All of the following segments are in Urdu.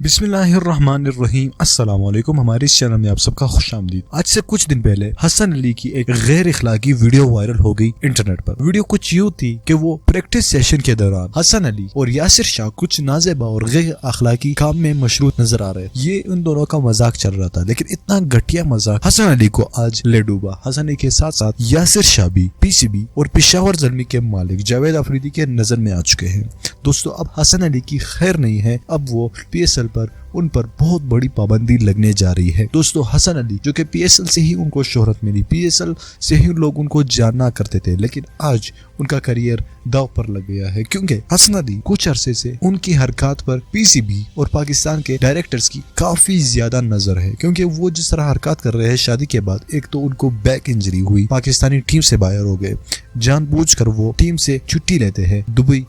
بسم اللہ الرحمن الرحیم۔ السلام علیکم، ہمارے اس چینل میں آپ سب کا خوش آمدید۔ آج سے کچھ دن پہلے حسن علی کی ایک غیر اخلاقی ویڈیو وائرل ہو گئی انٹرنیٹ پر۔ ویڈیو کچھ یوں تھی کہ وہ پریکٹس سیشن کے دوران حسن علی اور یاسر شاہ کچھ نازیبا اور غیر اخلاقی کام میں مشروط نظر آ رہے۔ یہ ان دونوں کا مذاق چل رہا تھا، لیکن اتنا گھٹیا مذاق حسن علی کو آج لے ڈوبا۔ حسن علی کے ساتھ ساتھ یاسر شاہ بھی پی سی بی اور پشاور زلمی کے مالک جاوید آفریدی کے نظر میں آ چکے ہیں۔ دوستو، اب حسن علی کی خیر نہیں ہے، اب وہ پی ایس ایل پر ان پر بہت بڑی پابندی لگنے جا رہی ہے۔ دوستو، حسن علی جو کہ پی ایس ایل سے ہی ان کو شہرت ملی، پی ایس ایل سے ہی لوگ ان کو جاننا کرتے تھے، لیکن آج ان کا کریئر داؤ پر لگ گیا ہے، کیونکہ حسن علی کچھ عرصے سے ان کی حرکات پر پی سی بی اور پاکستان کے ڈائریکٹرز کی کافی زیادہ نظر ہے، کیونکہ وہ جس طرح حرکات کر رہے ہیں شادی کے بعد، ایک تو ان کو بیک انجری ہوئی، پاکستانی ٹیم سے باہر ہو گئے، جان بوجھ کر وہ ٹیم سے چھٹی لیتے ہیں، دبئی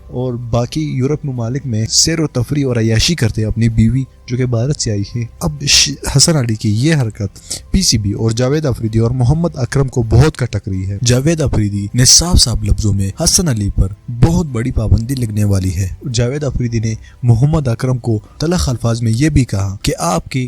اور باقی یورپ ممالک میں سیر و تفریح اور عیاشی کرتے ہیں اپنی بیوی جو کہ بھارت سے آئی ہے۔ اب حسن علی کی یہ حرکت پی سی بی اور جاوید آفریدی اور محمد اکرم کو بہت کٹک رہی ہے۔ جاوید آفریدی نے صاف صاف لفظوں میں حسن علی پر بہت بڑی پابندی لگنے والی ہے۔ جاوید آفریدی نے محمد اکرم کو تلخ الفاظ میں یہ بھی کہا کہ آپ کی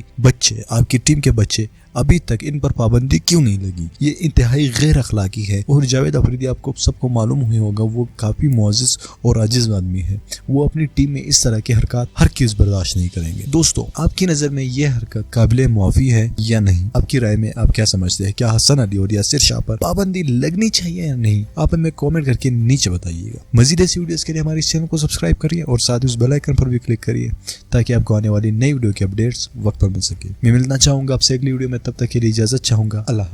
ٹیم کے بچے ابھی تک ان پر پابندی کیوں نہیں لگی، یہ انتہائی غیر اخلاقی ہے۔ اور جاوید آفریدی آپ کو سب کو معلوم ہی ہوگا، وہ کافی معزز اور عاجز آدمی ہے، وہ اپنی ٹیم میں اس طرح کی حرکات ہر کس برداشت نہیں کریں گے۔ دوستو، آپ کی نظر میں یہ حرکت قابل معافی ہے یا نہیں؟ آپ کی رائے میں آپ کیا سمجھتے ہیں؟ کیا حسن علی اور یاسر شاہ پر پابندی لگنی چاہیے یا نہیں؟ آپ ہمیں کامنٹ کر کے نیچے بتائیے گا۔ مزید ایسی ویڈیوز کے لیے ہمارے چینل کو سبسکرائب کریے اور ساتھ ہی اس بیل آئیکن پر بھی کلک کریے تاکہ آپ کو آنے والی نئی ویڈیو کی اپڈیٹس وقت پر مل سکے۔ میں ملنا چاہوں گا آپ سے اگلی ویڈیو میں، تب تک کے لیے اجازت چاہوں گا۔ اللہ